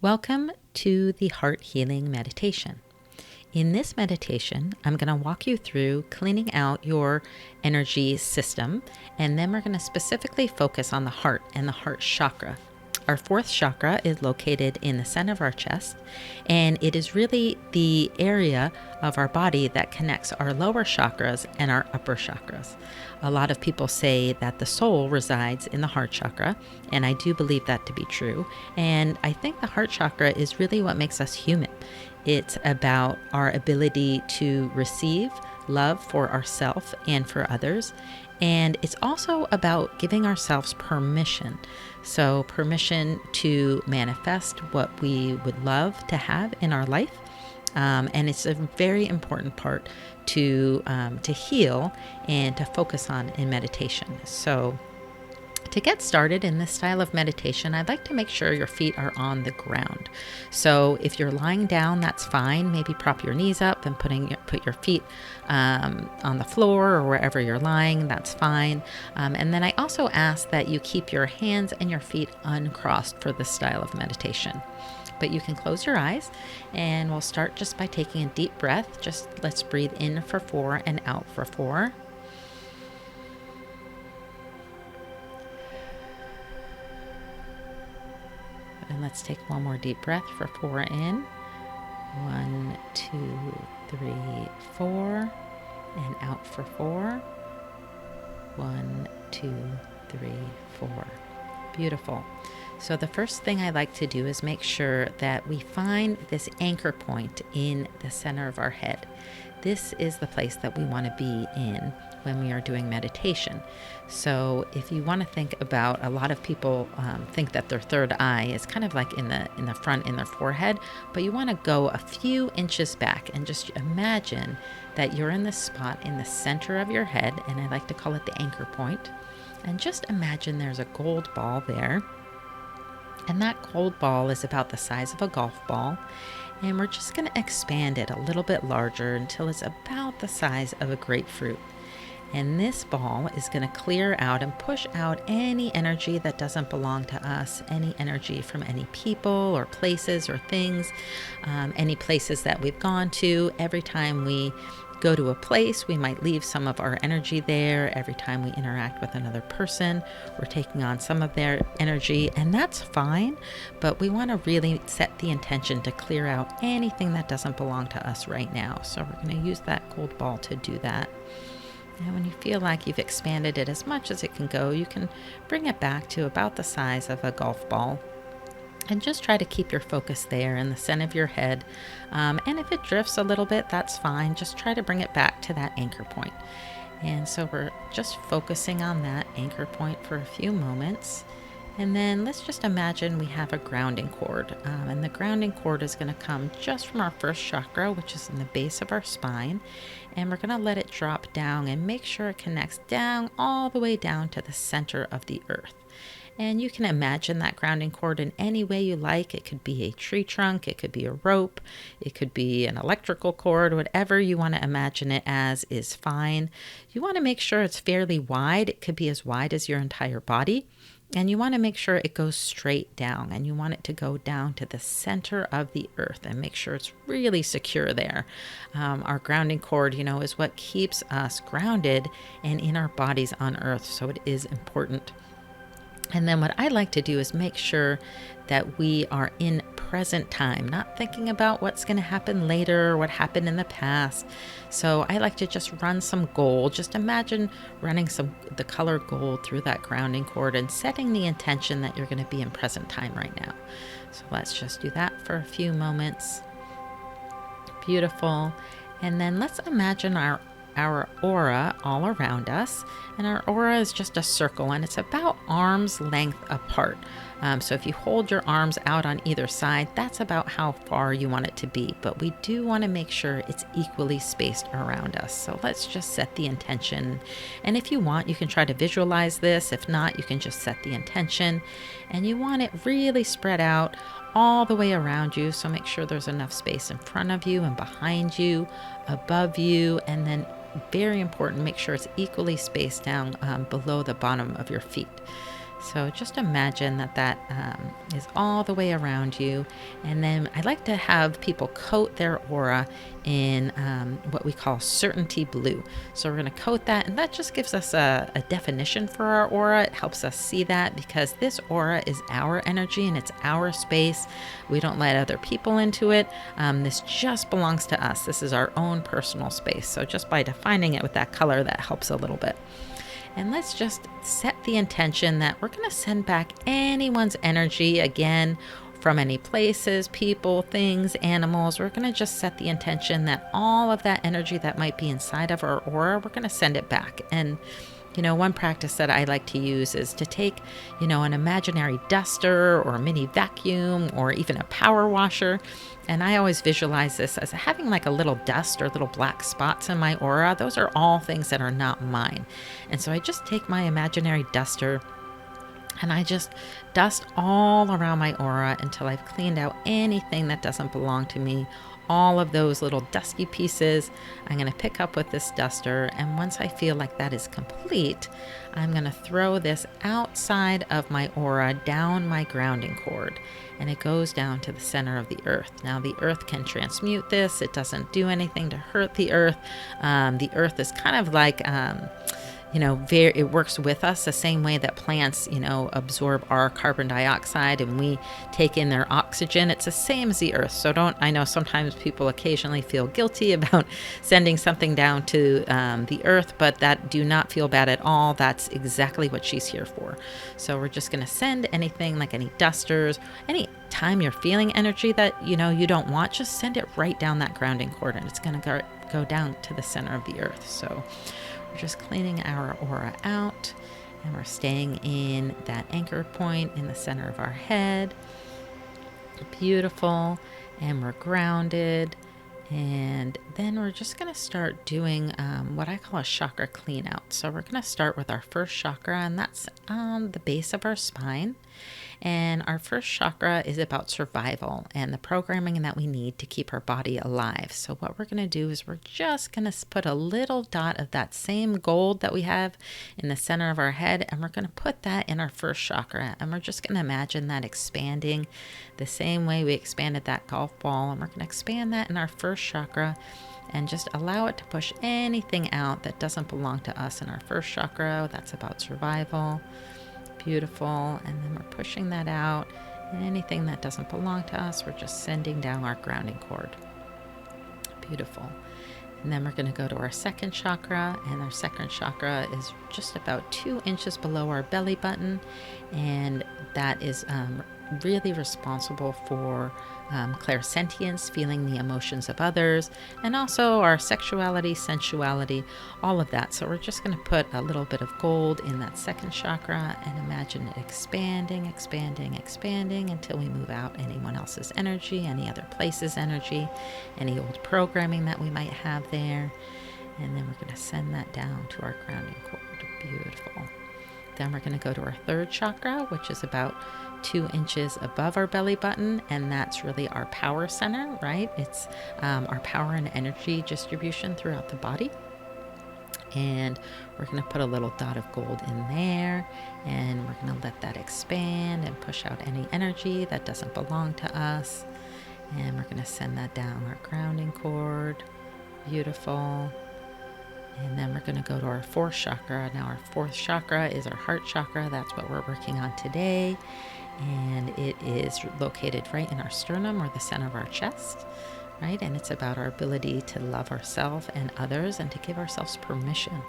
Welcome to the Heart Healing Meditation. In this meditation, I'm going to walk you through cleaning out your energy system, and then we're going to specifically focus on the heart and the heart chakra. Our fourth chakra is located in the center of our chest, and it is really the area of our body that connects our lower chakras and our upper chakras. A lot of people say that the soul resides in the heart chakra, and I do believe that to be true. And I think the heart chakra is really what makes us human. It's about our ability to receive love for ourselves and for others. And it's also about giving ourselves permission. So, permission to manifest what we would love to have in our life. And it's a very important part to heal and to focus on in meditation. So, to get started in this style of meditation, I'd like to make sure your feet are on the ground. So if you're lying down, that's fine. Maybe prop your knees up and put your feet on the floor or wherever you're lying. That's fine. And then I also ask that you keep your hands and your feet uncrossed for this style of meditation. But you can close your eyes, and we'll start just by taking a deep breath. Just let's breathe in for 4 and out for 4. And let's take one more deep breath for 4 in. 1, 2, 3, 4. And out for 4. 1, 2, 3, 4. Beautiful. So the first thing I like to do is make sure that we find this anchor point in the center of our head. This is the place that we want to be in when we are doing meditation. So if you want to think about, a lot of people think that their third eye is kind of like in the front in their forehead, but you want to go a few inches back and just imagine that you're in this spot in the center of your head, and I like to call it the anchor point. And just imagine there's a gold ball there. And that gold ball is about the size of a golf ball. And we're just going to expand it a little bit larger until it's about the size of a grapefruit. And this ball is going to clear out and push out any energy that doesn't belong to us, any energy from any people or places or things, any places that we've gone to. Every time we go to a place, we might leave some of our energy there. Every time we interact with another person, we're taking on some of their energy, and that's fine, but we want to really set the intention to clear out anything that doesn't belong to us right now. So we're going to use that gold ball to do that. And when you feel like you've expanded it as much as it can go, you can bring it back to about the size of a golf ball. And just try to keep your focus there in the center of your head. And if it drifts a little bit, that's fine. Just try to bring it back to that anchor point. And so we're just focusing on that anchor point for a few moments. And then let's just imagine we have a grounding cord. And the grounding cord is going to come just from our first chakra, which is in the base of our spine. And we're going to let it drop down and make sure it connects down all the way down to the center of the earth. And you can imagine that grounding cord in any way you like. It could be a tree trunk, it could be a rope, it could be an electrical cord, whatever you want to imagine it as is fine. You want to make sure it's fairly wide. It could be as wide as your entire body. And you want to make sure it goes straight down, and you want it to go down to the center of the earth and make sure it's really secure there. Our grounding cord, is what keeps us grounded and in our bodies on earth. So it is important. And then what I like to do is make sure that we are in present time, not thinking about what's going to happen later or what happened in the past. So I like to just run some gold. Just imagine running the color gold through that grounding cord and setting the intention that you're going to be in present time right now. So let's just do that for a few moments. Beautiful. And then let's imagine our aura all around us, and our aura is just a circle, and it's about arm's length apart. So if you hold your arms out on either side, that's about how far you want it to be, but we do want to make sure it's equally spaced around us. So let's just set the intention, and if you want, you can try to visualize this. If not, you can just set the intention, and you want it really spread out all the way around you. So make sure there's enough space in front of you and behind you, above you, and then very important, make sure it's equally spaced down below the bottom of your feet. So just imagine that is all the way around you. And then I like to have people coat their aura in what we call certainty blue. So we're going to coat that, and that just gives us a definition for our aura. It helps us see that because this aura is our energy and it's our space. We don't let other people into it. This just belongs to us. This is our own personal space. So just by defining it with that color, that helps a little bit. And let's just set the intention that we're going to send back anyone's energy again from any places, people, things, animals. We're going to just set the intention that all of that energy that might be inside of our aura, we're going to send it back. And one practice that I like to use is to take, an imaginary duster or a mini vacuum or even a power washer. And I always visualize this as having like a little dust or little black spots in my aura. Those are all things that are not mine. And so I just take my imaginary duster and I just dust all around my aura until I've cleaned out anything that doesn't belong to me. All of those little dusty pieces I'm going to pick up with this duster, and once I feel like that is complete, I'm going to throw this outside of my aura down my grounding cord, and it goes down to the center of the earth. Now the earth can transmute this. It doesn't do anything to hurt the earth. The earth is kind of like it works with us the same way that plants, absorb our carbon dioxide and we take in their oxygen. It's the same as the earth. So I know sometimes people occasionally feel guilty about sending something down to the earth, but do not feel bad at all. That's exactly what she's here for. So we're just going to send anything like any dusters, any time you're feeling energy that, you don't want, just send it right down that grounding cord, and it's going to go down to the center of the earth. So we're just cleaning our aura out, and we're staying in that anchor point in the center of our head. Beautiful. And we're grounded. And then we're just going to start doing what I call a chakra clean out. So we're going to start with our first chakra, and that's on the base of our spine. And our first chakra is about survival and the programming that we need to keep our body alive. So what we're going to do is we're just going to put a little dot of that same gold that we have in the center of our head, and we're going to put that in our first chakra. And we're just going to imagine that expanding the same way we expanded that golf ball. And we're going to expand that in our first chakra and just allow it to push anything out that doesn't belong to us in our first chakra. That's about survival. Beautiful. And then we're pushing that out, and anything that doesn't belong to us, we're just sending down our grounding cord. Beautiful. And then we're going to go to our second chakra, and our second chakra is just about 2 inches below our belly button, and that is really responsible for clairsentience, feeling the emotions of others, and also our sexuality, sensuality, all of that. So we're just going to put a little bit of gold in that second chakra and imagine it expanding, expanding, expanding until we move out anyone else's energy, any other place's energy, any old programming that we might have there. And then we're going to send that down to our grounding cord. Beautiful. Then we're going to go to our third chakra, which is about 2 inches above our belly button, and that's really our power center, right? It's our power and energy distribution throughout the body. And we're going to put a little dot of gold in there, and we're going to let that expand and push out any energy that doesn't belong to us. And we're going to send that down our grounding cord. Beautiful. And then we're going to go to our fourth chakra. Now our fourth chakra is our heart chakra. That's what we're working on today. And it is located right in our sternum, or the center of our chest, right? And it's about our ability to love ourselves and others and to give ourselves permission.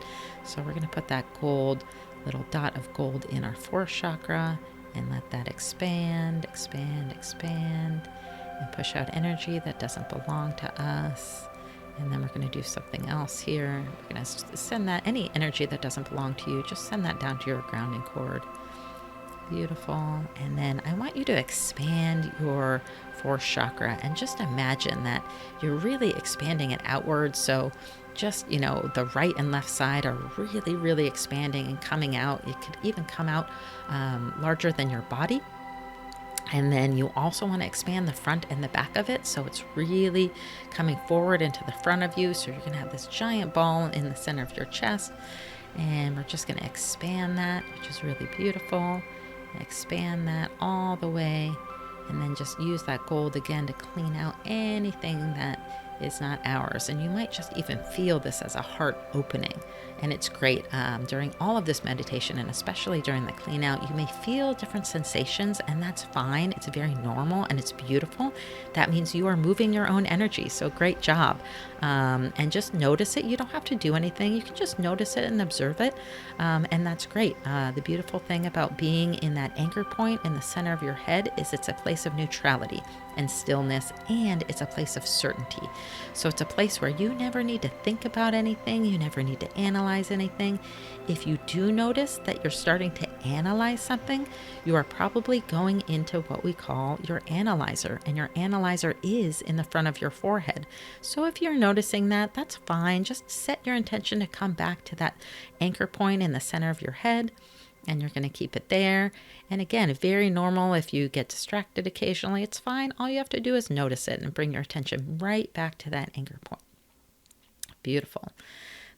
So we're going to put that little dot of gold in our fourth chakra and let that expand, expand, expand, and push out energy that doesn't belong to us. And then we're going to do something else here. We're going to send that, any energy that doesn't belong to you, just send that down to your grounding cord. Beautiful. And then I want you to expand your fourth chakra and just imagine that you're really expanding it outward. So just, the right and left side are really, really expanding and coming out. It could even come out larger than your body. And then you also want to expand the front and the back of it, so it's really coming forward into the front of you. So you're going to have this giant ball in the center of your chest. And we're just going to expand that, which is really beautiful. Expand that all the way. And then just use that gold again to clean out anything that is not ours. And you might just even feel this as a heart opening. And it's great during all of this meditation, and especially during the clean out, you may feel different sensations, and that's fine. It's very normal and it's beautiful. That means you are moving your own energy. So great job. And just notice it. You don't have to do anything. You can just notice it and observe it. And that's great. The beautiful thing about being in that anchor point in the center of your head is it's a place of neutrality and stillness, and it's a place of certainty. So it's a place where you never need to think about anything. You never need to analyze anything. If you do notice that you're starting to analyze something, you are probably going into what we call your analyzer, and your analyzer is in the front of your forehead. So if you're noticing that, that's fine. Just set your intention to come back to that anchor point in the center of your head, and you're going to keep it there. And again, very normal. If you get distracted occasionally, it's fine. All you have to do is notice it and bring your attention right back to that anchor point. Beautiful.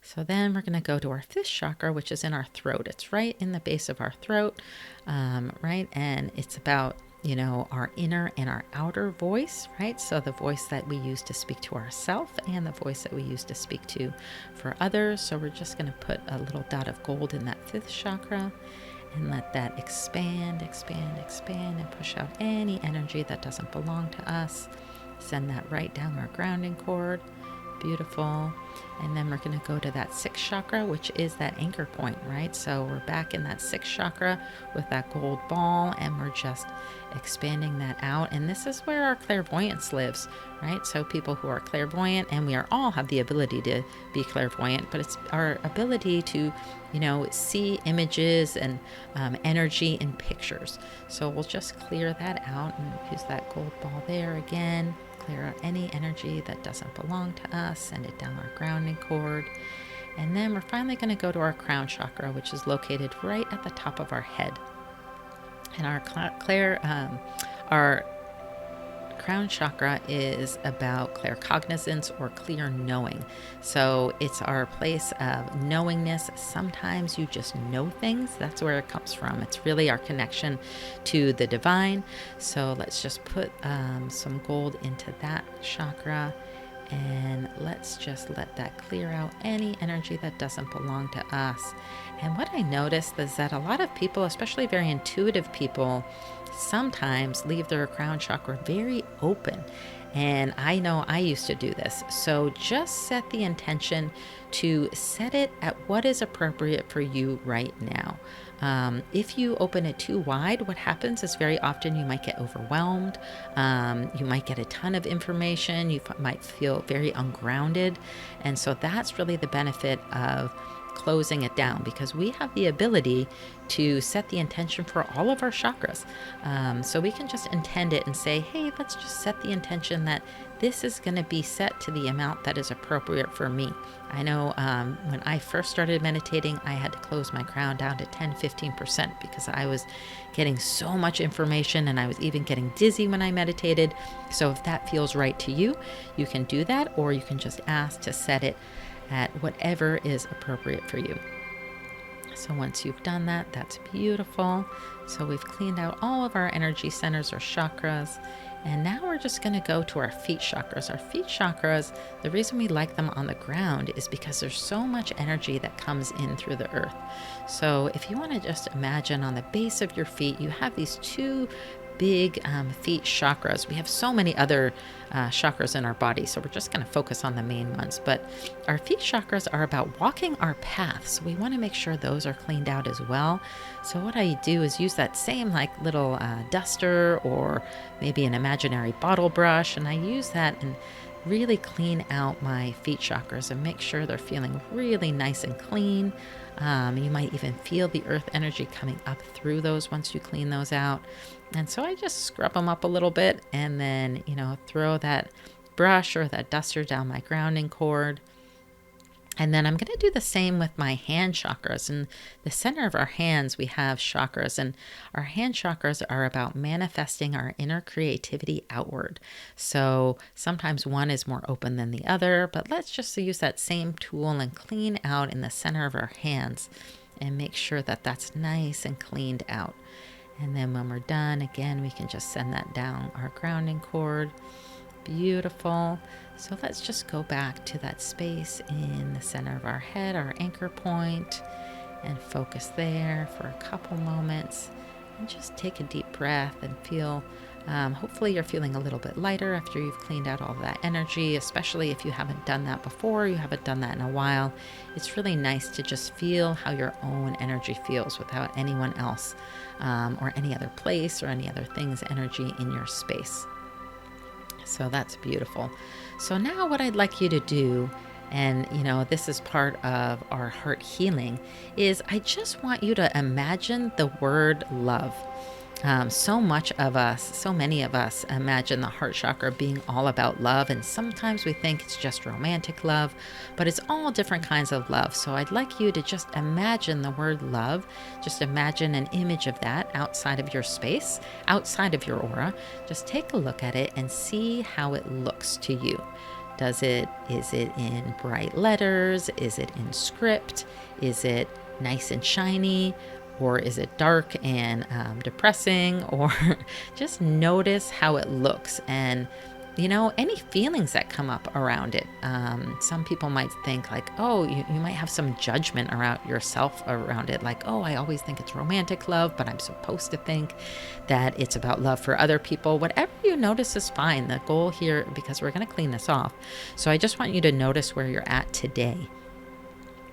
So then we're going to go to our fifth chakra, which is in our throat. It's right in the base of our throat, right? And it's about, our inner and our outer voice, right? So the voice that we use to speak to ourselves and the voice that we use to speak to for others. So we're just going to put a little dot of gold in that fifth chakra and let that expand, and push out any energy that doesn't belong to us. Send that right down our grounding cord. Beautiful. And then we're going to go to that sixth chakra, which is that anchor point, right? So we're back in that sixth chakra with that gold ball, and we're just expanding that out. And this is where our clairvoyance lives, right? So people who are clairvoyant, and we all have the ability to be clairvoyant, but it's our ability to, see images and energy in pictures. So we'll just clear that out and use that gold ball there again. Clear out any energy that doesn't belong to us, send it down our grounding cord. And then we're finally going to go to our crown chakra, which is located right at the top of our head. And our crown chakra is about claircognizance or clear knowing. So it's our place of knowingness. Sometimes you just know things. That's where it comes from. It's really our connection to the divine. So let's just put some gold into that chakra, and let's just let that clear out any energy that doesn't belong to us. And what I noticed is that a lot of people, especially very intuitive people, sometimes leave their crown chakra very open. And I know I used to do this. So just set the intention to set it at what is appropriate for you right now. If you open it too wide, what happens is very often you might get overwhelmed. You might get a ton of information. You might feel very ungrounded. And so that's really the benefit of closing it down, because we have the ability to set the intention for all of our chakras. So we can just intend it and say, hey, let's just set the intention that this is going to be set to the amount that is appropriate for me. I know when I first started meditating, I had to close my crown down to 10-15% because I was getting so much information, and I was even getting dizzy when I meditated. So if that feels right to you, you can do that, or you can just ask to set it at whatever is appropriate for you. So once you've done that, that's beautiful. So we've cleaned out all of our energy centers or chakras. And now we're just going to go to our feet chakras. Our feet chakras, the reason we like them on the ground is because there's so much energy that comes in through the earth. So if you want to just imagine on the base of your feet, you have these two big feet chakras. We have so many other chakras in our body, so we're just going to focus on the main ones. But our feet chakras are about walking our path, so we want to make sure those are cleaned out as well. So what I do is use that same little duster or maybe an imaginary bottle brush, and I use that and really clean out my feet chakras and make sure they're feeling really nice and clean. You might even feel the earth energy coming up through those once you clean those out. And so I just scrub them up a little bit and then, throw that brush or that duster down my grounding cord. And then I'm going to do the same with my hand chakras. In the center of our hands, we have chakras, and our hand chakras are about manifesting our inner creativity outward. So sometimes one is more open than the other, but let's just use that same tool and clean out in the center of our hands and make sure that that's nice and cleaned out. And then when we're done, again, we can just send that down our grounding cord. Beautiful. So let's just go back to that space in the center of our head, our anchor point, and focus there for a couple moments. And just take a deep breath and feel, hopefully you're feeling a little bit lighter after you've cleaned out all that energy, especially if you haven't done that before, you haven't done that in a while. It's really nice to just feel how your own energy feels without anyone else or any other place or any other thing's energy in your space. So that's beautiful. So now what I'd like you to do, and this is part of our heart healing, is I just want you to imagine the word love. So many of us imagine the heart chakra being all about love, and sometimes we think it's just romantic love, but it's all different kinds of love. So I'd like you to just imagine the word love. Just imagine an image of that outside of your space, outside of your aura. Just take a look at it and see how it looks to you. Is it in bright letters? Is it in script? Is it nice and shiny? Or is it dark and depressing? Or just notice how it looks and, any feelings that come up around it. Some people might think like, oh, you might have some judgment around yourself around it. Like, oh, I always think it's romantic love, but I'm supposed to think that it's about love for other people. Whatever you notice is fine. The goal here, because we're going to clean this off. So I just want you to notice where you're at today.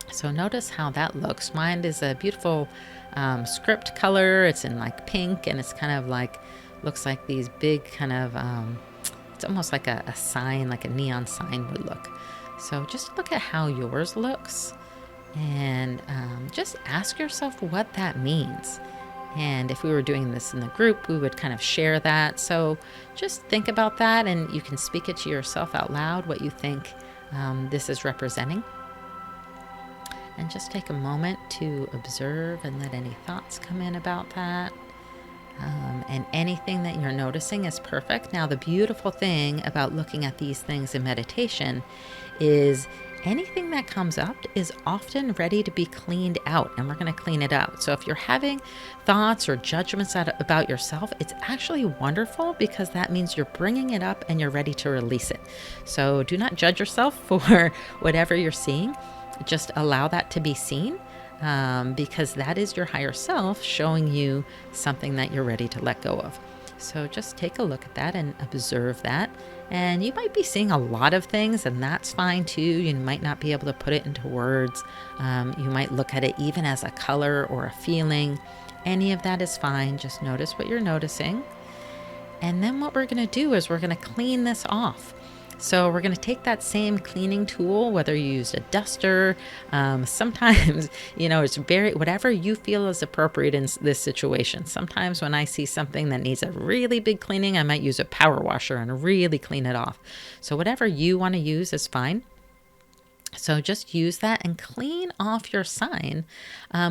So notice how that looks. Mine is a beautiful script color. It's in like pink, and it's kind of like, looks like these big kind of, it's almost like a sign, like a neon sign would look. So just look at how yours looks and just ask yourself what that means. And if we were doing this in the group, we would kind of share that. So just think about that, and you can speak it to yourself out loud, what you think this is representing. And just take a moment to observe and let any thoughts come in about that. And anything that you're noticing is perfect. Now, the beautiful thing about looking at these things in meditation is anything that comes up is often ready to be cleaned out, and we're going to clean it out. So if you're having thoughts or judgments about yourself, it's actually wonderful, because that means you're bringing it up and you're ready to release it. So do not judge yourself for whatever you're seeing. Just allow that to be seen, because that is your higher self showing you something that you're ready to let go of. So just take a look at that and observe that. And you might be seeing a lot of things, and that's fine too. You might not be able to put it into words. You might look at it even as a color or a feeling. Any of that is fine. Just notice what you're noticing. And then what we're going to do is we're going to clean this off. So we're going to take that same cleaning tool, whether you used a duster, sometimes, it's whatever you feel is appropriate in this situation. Sometimes when I see something that needs a really big cleaning, I might use a power washer and really clean it off. So whatever you want to use is fine. So just use that and clean off your sign,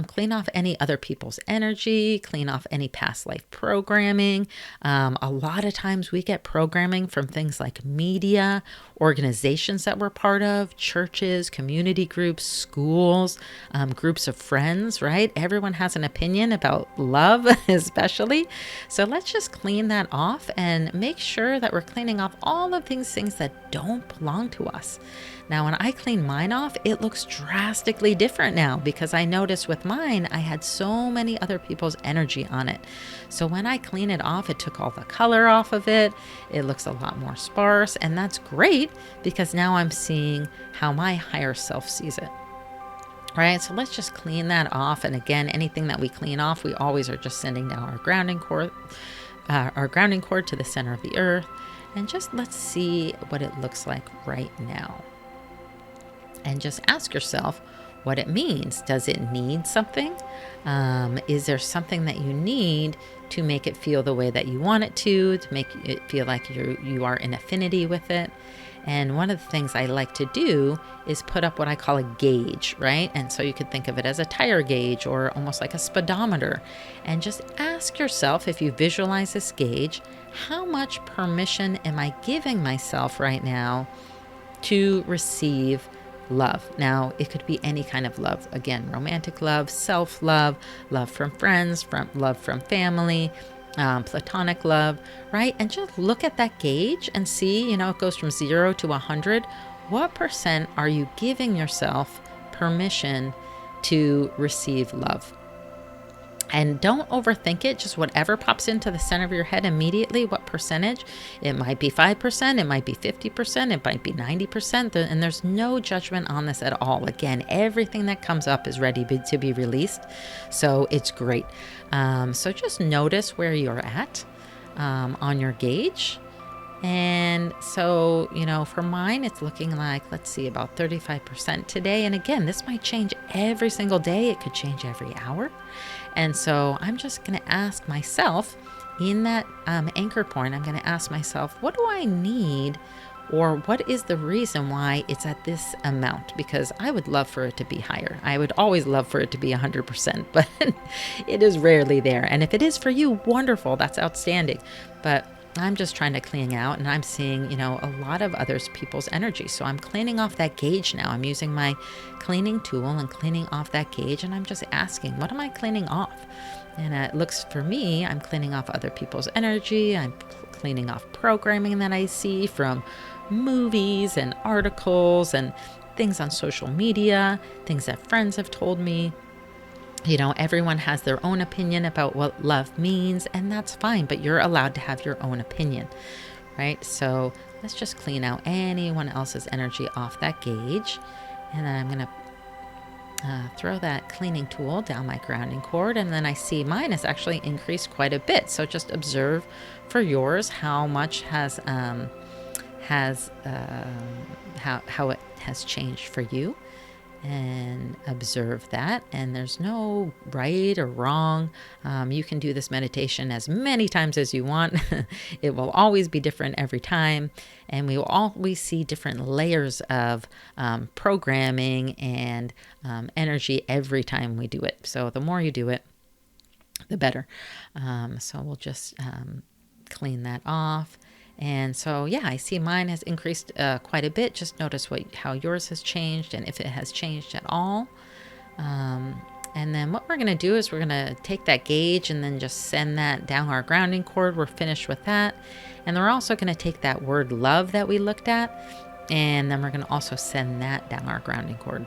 clean off any other people's energy, clean off any past life programming. A lot of times we get programming from things like media, organizations that we're part of, churches, community groups, schools, groups of friends, right? Everyone has an opinion about love, especially. So let's just clean that off and make sure that we're cleaning off all of these things that don't belong to us. Now, when I clean mine off, it looks drastically different now, because I noticed with mine, I had so many other people's energy on it. So when I clean it off, it took all the color off of it. It looks a lot more sparse, and that's great, because now I'm seeing how my higher self sees it. Right, so let's just clean that off. And again, anything that we clean off, we always are just sending down our grounding cord to the center of the earth. And just let's see what it looks like right now. And just ask yourself, what it means. Does it need something? Is there something that you need to make it feel the way that you want it to make it feel like you are in affinity with it? And one of the things I like to do is put up what I call a gauge, right? And so you could think of it as a tire gauge or almost like a speedometer. And just ask yourself, if you visualize this gauge, how much permission am I giving myself right now to receive love? Now, it could be any kind of love. Again, romantic love, self-love, love from friends, love from family, platonic love, right? And just look at that gauge and see, it goes from 0 to 100. What percent are you giving yourself permission to receive love? And don't overthink it. Just whatever pops into the center of your head immediately, what percentage. It might be 5%, it might be 50%, it might be 90%. And there's no judgment on this at all. Again, everything that comes up is ready to be released. So it's great. So just notice where you're at on your gauge. And so, for mine, it's looking like, let's see, about 35% today. And again, this might change every single day. It could change every hour. And so I'm just going to ask myself in that anchor point, I'm going to ask myself, what do I need? Or what is the reason why it's at this amount? Because I would love for it to be higher. I would always love for it to be 100%, but it is rarely there. And if it is for you, wonderful, that's outstanding. But I'm just trying to clean out, and I'm seeing, a lot of others people's energy. So I'm cleaning off that gauge now. I'm using my cleaning tool and cleaning off that gauge, and I'm just asking, what am I cleaning off? And it looks, for me, I'm cleaning off other people's energy. I'm cleaning off programming that I see from movies and articles and things on social media, things that friends have told me. Everyone has their own opinion about what love means, and that's fine, but you're allowed to have your own opinion, right? So let's just clean out anyone else's energy off that gauge. And then I'm going to throw that cleaning tool down my grounding cord, and then I see mine has actually increased quite a bit. So just observe for yours how much how it has changed for you. And observe that. And there's no right or wrong. You can do this meditation as many times as you want. It will always be different every time. And we will always see different layers of programming and energy every time we do it. So the more you do it, the better. So we'll just clean that off. And so, yeah, I see mine has increased quite a bit. Just notice how yours has changed and if it has changed at all. And then what we're going to do is we're going to take that gauge and then just send that down our grounding cord. We're finished with that. And then we're also going to take that word love that we looked at, and then we're going to also send that down our grounding cord,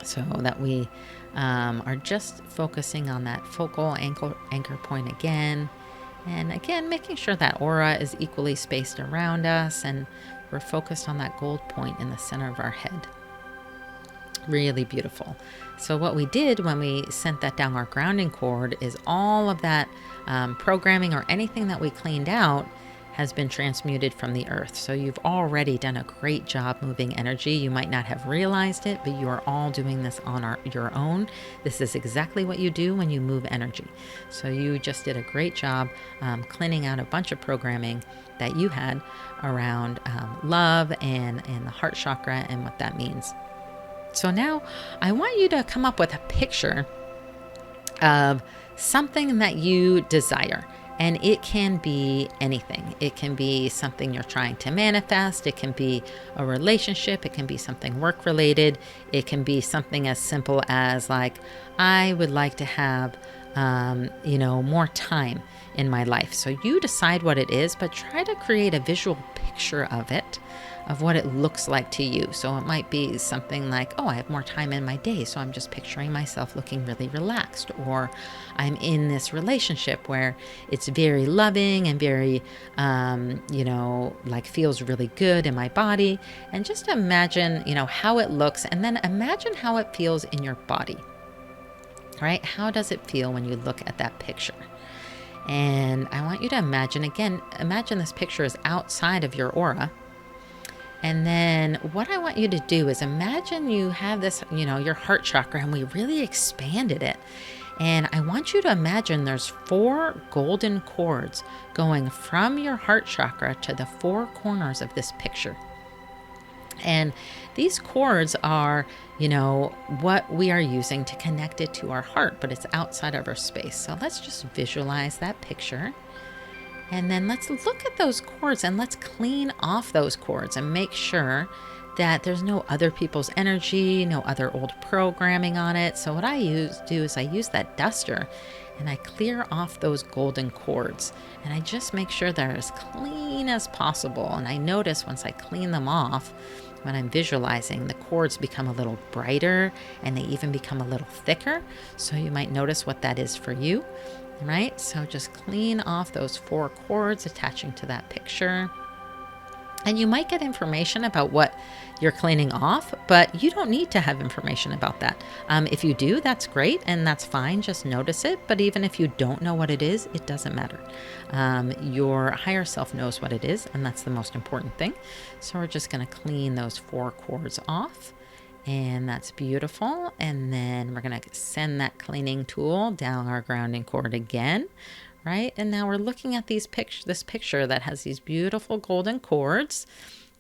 so that we are just focusing on that focal anchor point again. And again, making sure that aura is equally spaced around us, and we're focused on that gold point in the center of our head. Really beautiful. So what we did when we sent that down our grounding cord is all of that programming or anything that we cleaned out has been transmuted from the earth. So you've already done a great job moving energy. You might not have realized it, but you are all doing this on your own. This is exactly what you do when you move energy. So you just did a great job cleaning out a bunch of programming that you had around love and the heart chakra and what that means. So now I want you to come up with a picture of something that you desire. And it can be anything. It can be something you're trying to manifest. It can be a relationship. It can be something work related. It can be something as simple as like, I would like to have, more time in my life. So you decide what it is, but try to create a visual picture of it, of what it looks like to you. So it might be something like, I have more time in my day, so I'm just picturing myself looking really relaxed. Or I'm in this relationship where it's very loving and very, feels really good in my body. And just imagine, how it looks, and then imagine how it feels in your body, right? How does it feel when you look at that picture? And I want you to imagine this picture is outside of your aura. And then what I want you to do is imagine you have this, your heart chakra, and we really expanded it. And I want you to imagine there's 4 golden cords going from your heart chakra to the 4 corners of this picture. And these cords are, what we are using to connect it to our heart, but it's outside of our space. So let's just visualize that picture. And then let's look at those cords and let's clean off those cords and make sure that there's no other people's energy, no other old programming on it. So what I do is I use that duster and I clear off those golden cords, and I just make sure they're as clean as possible. And I notice once I clean them off, when I'm visualizing, the cords become a little brighter and they even become a little thicker. So you might notice what that is for you, right? So just clean off those 4 cords attaching to that picture. And you might get information about what you're cleaning off, but you don't need to have information about that. If you do, that's great and that's fine. Just notice it. But even if you don't know what it is, it doesn't matter. Your higher self knows what it is, and that's the most important thing. So we're just going to clean those 4 cords off, and that's beautiful. And then we're going to send that cleaning tool down our grounding cord again. Right? And now we're looking at this picture that has these beautiful golden cords.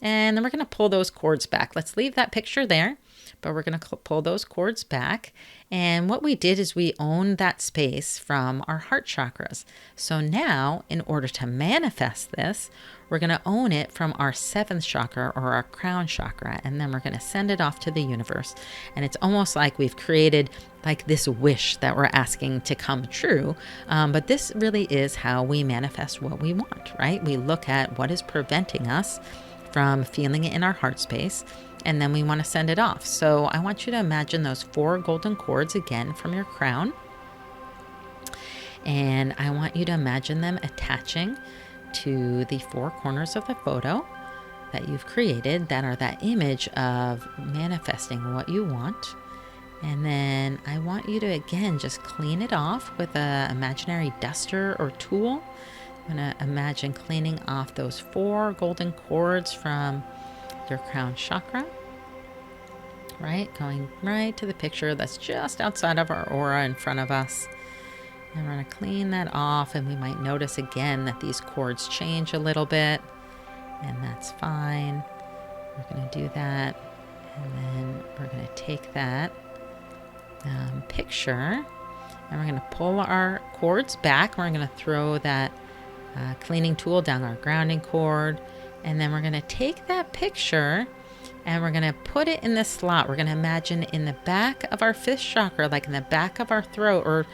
And then we're going to pull those cords back. Let's leave that picture there, but we're going to pull those cords back. And what we did is we owned that space from our heart chakras. So now, in order to manifest this, we're going to own it from our 7th chakra or our crown chakra. And then we're going to send it off to the universe. And it's almost like we've created like this wish that we're asking to come true. But this really is how we manifest what we want, right? We look at what is preventing us from feeling it in our heart space, and then we want to send it off. So I want you to imagine those 4 golden cords again from your crown. And I want you to imagine them attaching to the 4 corners of the photo that you've created that are that image of manifesting what you want. And then I want you to, again, just clean it off with an imaginary duster or tool. I'm going to imagine cleaning off those 4 golden cords from your crown chakra, right? Going right to the picture that's just outside of our aura in front of us. And we're going to clean that off, and we might notice again that these cords change a little bit, and that's fine. We're going to do that, and then we're going to take that picture, and we're going to pull our cords back. We're going to throw that cleaning tool down our grounding cord, and then we're going to take that picture and we're going to put it in this slot. We're going to imagine in the back of our 5th chakra, like in the back of our throat or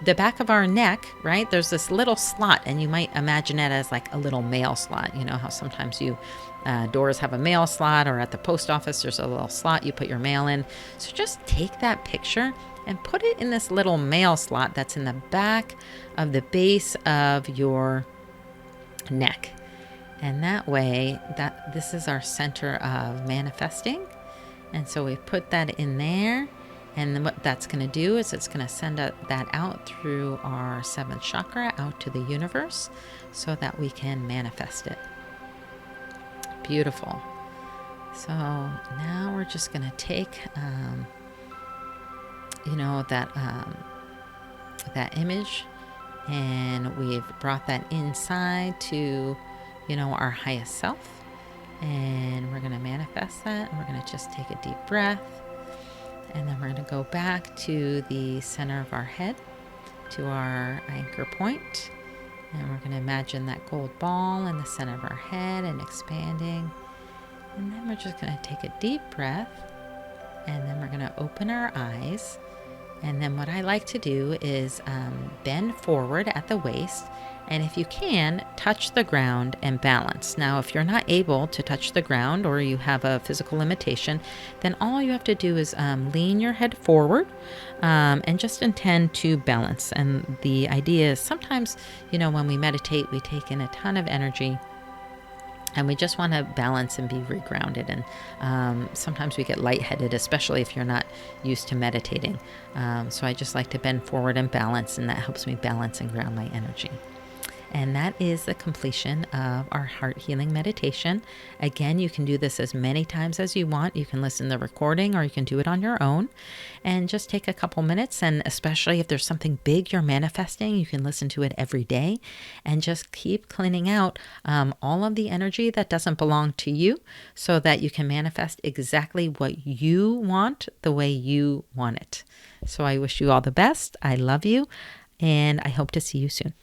the back of our neck, right? There's this little slot, and you might imagine it as like a little mail slot. You know how sometimes doors have a mail slot, or at the post office there's a little slot you put your mail in. So just take that picture and put it in this little mail slot that's in the back of the base of your neck. And that way, this is our center of manifesting. And so we put that in there, and then what that's going to do is it's going to send that out through our 7th chakra out to the universe so that we can manifest it. Beautiful. So now we're just going to take that image, and we've brought that inside to our highest self, and we're going to manifest that, and we're going to just take a deep breath, and then we're going to go back to the center of our head, to our anchor point, and we're going to imagine that gold ball in the center of our head and expanding. And then we're just going to take a deep breath, and then we're going to open our eyes. And then what I like to do is bend forward at the waist, and if you can, touch the ground and balance. Now, if you're not able to touch the ground, or you have a physical limitation, then all you have to do is lean your head forward and just intend to balance. And the idea is sometimes, when we meditate, we take in a ton of energy, and we just want to balance and be regrounded. And sometimes we get lightheaded, especially if you're not used to meditating. So I just like to bend forward and balance, and that helps me balance and ground my energy. And that is the completion of our heart healing meditation. Again, you can do this as many times as you want. You can listen to the recording or you can do it on your own and just take a couple minutes. And especially if there's something big you're manifesting, you can listen to it every day and just keep cleaning out all of the energy that doesn't belong to you so that you can manifest exactly what you want the way you want it. So I wish you all the best. I love you and I hope to see you soon.